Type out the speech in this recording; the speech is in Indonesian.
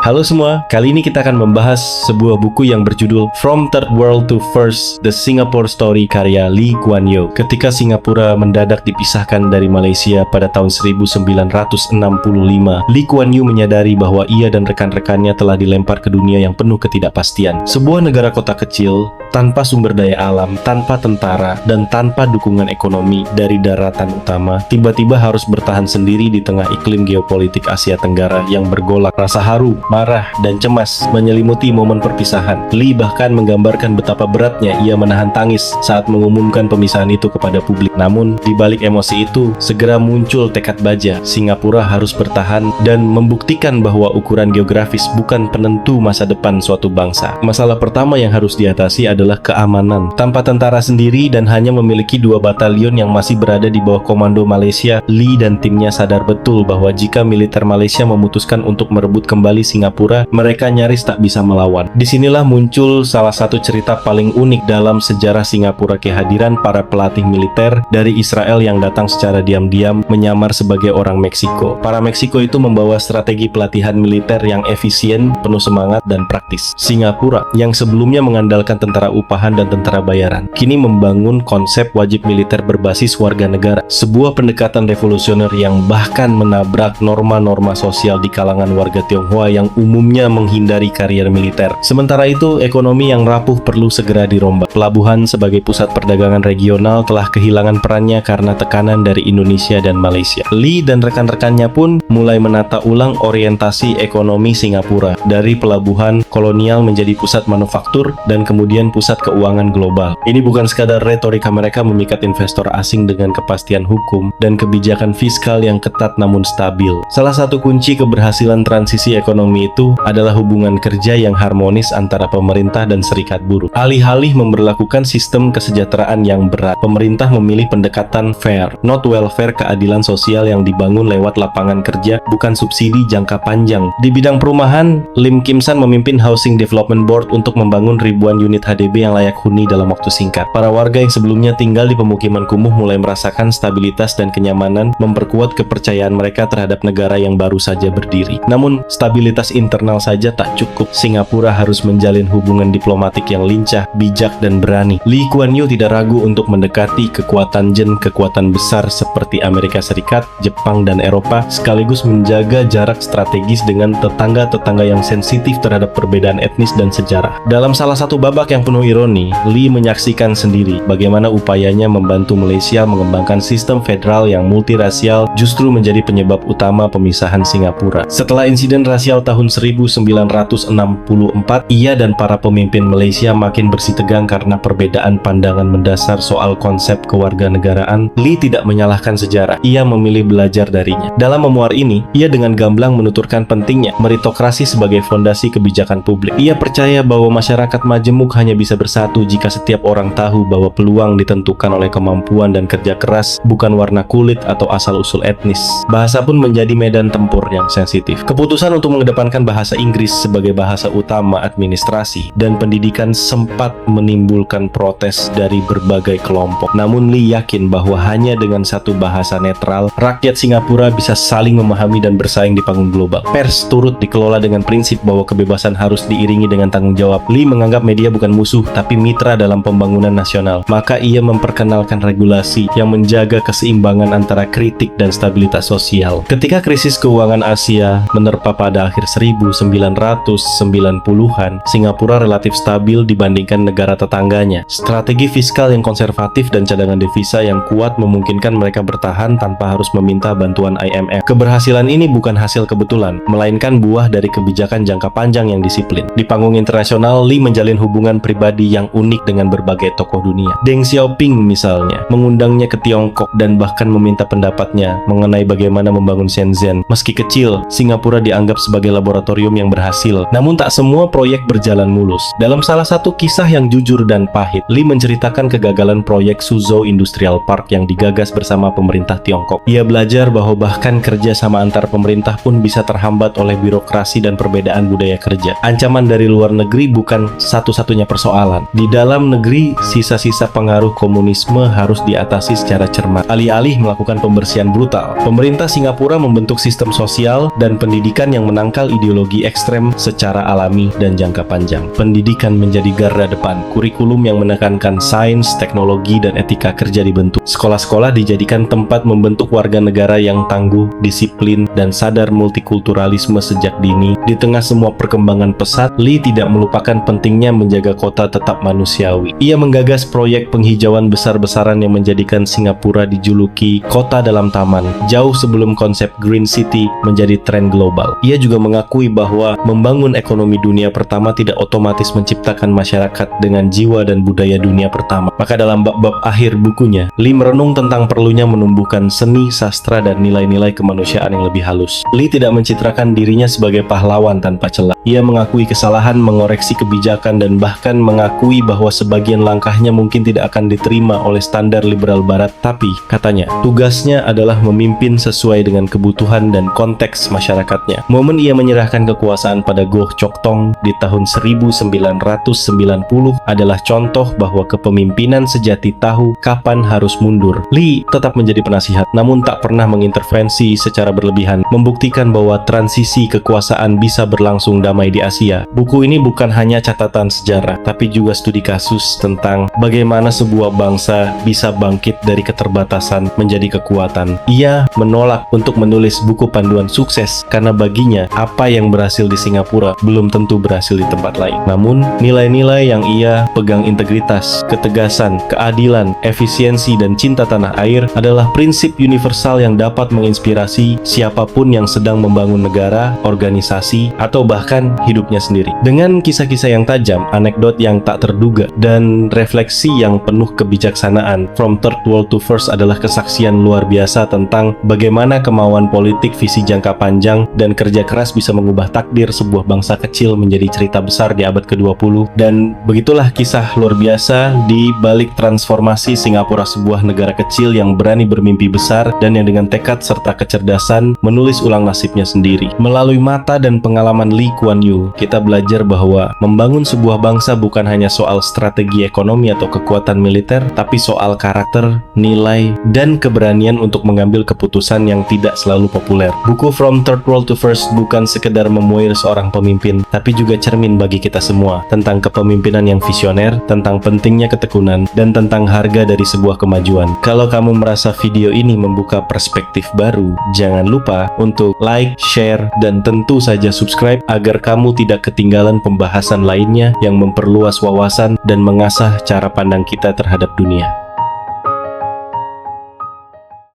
Halo semua, kali ini kita akan membahas sebuah buku yang berjudul From Third World to First, The Singapore Story karya Lee Kuan Yew. Ketika Singapura mendadak dipisahkan dari Malaysia pada tahun 1965, Lee Kuan Yew menyadari bahwa ia dan rekan-rekannya telah dilempar ke dunia yang penuh ketidakpastian. Sebuah negara kota kecil, tanpa sumber daya alam, tanpa tentara, dan tanpa dukungan ekonomi dari daratan utama, tiba-tiba harus bertahan sendiri di tengah iklim geopolitik Asia Tenggara yang bergolak. Rasa haru, marah, dan cemas menyelimuti momen perpisahan. Lee bahkan menggambarkan betapa beratnya ia menahan tangis saat mengumumkan pemisahan itu kepada publik. Namun, di balik emosi itu, segera muncul tekad baja. Singapura harus bertahan dan membuktikan bahwa ukuran geografis bukan penentu masa depan suatu bangsa. Masalah pertama yang harus diatasi adalah keamanan. Tanpa tentara sendiri dan hanya memiliki 2 batalion yang masih berada di bawah komando Malaysia, Lee dan timnya sadar betul bahwa jika militer Malaysia memutuskan untuk merebut kembali Singapura, mereka nyaris tak bisa melawan. Disinilah muncul salah satu cerita paling unik dalam sejarah Singapura, kehadiran para pelatih militer dari Israel yang datang secara diam-diam menyamar sebagai orang Meksiko. Para Meksiko itu membawa strategi pelatihan militer yang efisien, penuh semangat, dan praktis. Singapura, yang sebelumnya mengandalkan tentara upahan dan tentara bayaran, kini membangun konsep wajib militer berbasis warga negara, sebuah pendekatan revolusioner yang bahkan menabrak norma-norma sosial di kalangan warga Tionghoa yang umumnya menghindari karier militer. Sementara itu, ekonomi yang rapuh perlu segera dirombak. Pelabuhan sebagai pusat perdagangan regional telah kehilangan perannya karena tekanan dari Indonesia dan Malaysia. Lee dan rekan-rekannya pun mulai menata ulang orientasi ekonomi Singapura, dari pelabuhan kolonial menjadi pusat manufaktur dan kemudian pusat keuangan global. Ini bukan sekadar retorika mereka memikat investor asing dengan kepastian hukum dan kebijakan fiskal yang ketat namun stabil. Salah satu kunci keberhasilan transisi ekonomi itu adalah hubungan kerja yang harmonis antara pemerintah dan serikat buruh. Alih-alih memberlakukan sistem kesejahteraan yang berat, pemerintah memilih pendekatan fair, not welfare, keadilan sosial yang dibangun lewat lapangan kerja, bukan subsidi jangka panjang. Di bidang perumahan, Lim Kim San memimpin Housing Development Board untuk membangun ribuan unit HDB yang layak huni dalam waktu singkat. Para warga yang sebelumnya tinggal di pemukiman kumuh mulai merasakan stabilitas dan kenyamanan, memperkuat kepercayaan mereka terhadap negara yang baru saja berdiri. Namun, stabilitas internal saja tak cukup. Singapura harus menjalin hubungan diplomatik yang lincah, bijak, dan berani. Lee Kuan Yew tidak ragu untuk mendekati kekuatan besar seperti Amerika Serikat, Jepang, dan Eropa, sekaligus menjaga jarak strategis dengan tetangga-tetangga yang sensitif terhadap perbedaan etnis dan sejarah. Dalam salah satu babak yang penuh ironi, Lee menyaksikan sendiri bagaimana upayanya membantu Malaysia mengembangkan sistem federal yang multirasial justru menjadi penyebab utama pemisahan Singapura. Setelah insiden rasial tahun 1964, ia dan para pemimpin Malaysia makin bersitegang karena perbedaan pandangan mendasar soal konsep kewarganegaraan. Lee tidak menyalahkan sejarah, ia memilih belajar darinya. Dalam memuar ini, ia dengan gamblang menuturkan pentingnya meritokrasi sebagai fondasi kebijakan publik. Ia percaya bahwa masyarakat majemuk hanya bisa bersatu jika setiap orang tahu bahwa peluang ditentukan oleh kemampuan dan kerja keras, bukan warna kulit atau asal-usul etnis. Bahasa pun menjadi medan tempur yang sensitif. Keputusan untuk mengedepankan bahasa Inggris sebagai bahasa utama administrasi dan pendidikan sempat menimbulkan protes dari berbagai kelompok. Namun Lee yakin bahwa hanya dengan satu bahasa netral, rakyat Singapura bisa saling memahami dan bersaing di panggung global. Pers turut dikelola dengan prinsip bahwa kebebasan harus diiringi dengan tanggung jawab. Lee menganggap media bukan musuh, tapi mitra dalam pembangunan nasional. Maka ia memperkenalkan regulasi yang menjaga keseimbangan antara kritik dan stabilitas sosial. Ketika krisis keuangan Asia menerpa pada akhir 1990-an, Singapura relatif stabil dibandingkan negara tetangganya. Strategi fiskal yang konservatif dan cadangan devisa yang kuat memungkinkan mereka bertahan tanpa harus meminta bantuan IMF. Keberhasilan ini bukan hasil kebetulan, melainkan buah dari kebijakan jangka panjang yang disiplin. Di panggung internasional, Lee menjalin hubungan pribadi yang unik dengan berbagai tokoh dunia. Deng Xiaoping misalnya, mengundangnya ke Tiongkok dan bahkan meminta pendapatnya mengenai bagaimana membangun Shenzhen. Meski kecil, Singapura dianggap sebagai laboratorium yang berhasil. Namun tak semua proyek berjalan mulus. Dalam salah satu kisah yang jujur dan pahit, Lee menceritakan kegagalan proyek Suzhou Industrial Park yang digagas bersama pemerintah Tiongkok. Ia belajar bahwa bahkan kerja sama antar pemerintah pun bisa terhambat oleh birokrasi dan perbedaan budaya kerja. Ancaman dari luar negeri bukan satu-satunya persoalan persoalan. Di dalam negeri, sisa-sisa pengaruh komunisme harus diatasi secara cermat, alih-alih melakukan pembersihan brutal. Pemerintah Singapura membentuk sistem sosial dan pendidikan yang menangkal ideologi ekstrem secara alami dan jangka panjang. Pendidikan menjadi garda depan. Kurikulum yang menekankan sains, teknologi, dan etika kerja dibentuk. Sekolah-sekolah dijadikan tempat membentuk warga negara yang tangguh, disiplin, dan sadar multikulturalisme sejak dini. Di tengah semua perkembangan pesat, Lee tidak melupakan pentingnya menjaga kota tetap manusiawi. Ia menggagas proyek penghijauan besar-besaran yang menjadikan Singapura dijuluki kota dalam taman, jauh sebelum konsep Green City menjadi tren global. Ia juga mengakui bahwa membangun ekonomi dunia pertama tidak otomatis menciptakan masyarakat dengan jiwa dan budaya dunia pertama. Maka dalam bab-bab akhir bukunya, Lee merenung tentang perlunya menumbuhkan seni, sastra, dan nilai-nilai kemanusiaan yang lebih halus. Lee tidak mencitrakan dirinya sebagai pahlawan tanpa celah. Ia mengakui kesalahan, mengoreksi kebijakan, dan bahkan mengakui bahwa sebagian langkahnya mungkin tidak akan diterima oleh standar liberal barat. Tapi, katanya, tugasnya adalah memimpin sesuai dengan kebutuhan dan konteks masyarakatnya. Momen ia menyerahkan kekuasaan pada Goh Chok Tong di tahun 1990 adalah contoh bahwa kepemimpinan sejati tahu kapan harus mundur. Lee tetap menjadi penasihat, namun tak pernah mengintervensi secara berlebihan, membuktikan bahwa transisi kekuasaan bisa berlangsung damai di Asia. Buku ini bukan hanya catatan sejarah, tapi juga studi kasus tentang bagaimana sebuah bangsa bisa bangkit dari keterbatasan menjadi kekuatan. Ia menolak untuk menulis buku panduan sukses karena baginya apa yang berhasil di Singapura belum tentu berhasil di tempat lain. Namun, nilai-nilai yang ia pegang, integritas, ketegasan, keadilan, efisiensi, dan cinta tanah air adalah prinsip universal yang dapat menginspirasi siapapun yang sedang membangun negara, organisasi, atau bahkan hidupnya sendiri. Dengan kisah-kisah yang tajam, anekdot yang tak terduga, dan refleksi yang penuh kebijaksanaan, From Third World to First adalah kesaksian luar biasa tentang bagaimana kemauan politik, visi jangka panjang, dan kerja keras bisa mengubah takdir sebuah bangsa kecil menjadi cerita besar di abad ke-20. Dan begitulah kisah luar biasa di balik transformasi Singapura, sebuah negara kecil yang berani bermimpi besar dan yang dengan tekad serta kecerdasan menulis ulang nasibnya sendiri. Melalui mata dan pengalaman Lee Kuan Yew, kita belajar bahwa membangun sebuah bangsa bukan hanya soal strategi ekonomi atau kekuatan militer, tapi soal karakter, nilai, dan keberanian untuk mengambil keputusan yang tidak selalu populer. Buku From Third World to First bukan sekedar memuir seorang pemimpin, tapi juga cermin bagi kita semua tentang kepemimpinan yang visioner, tentang pentingnya ketekunan, dan tentang harga dari sebuah kemajuan. Kalau kamu merasa video ini membuka perspektif baru, jangan lupa untuk like, share, dan tentu saja subscribe agar kamu tidak ketinggalan pembahasan lainnya yang memperluas wawasan dan mengasah cara pandang kita terhadap dunia.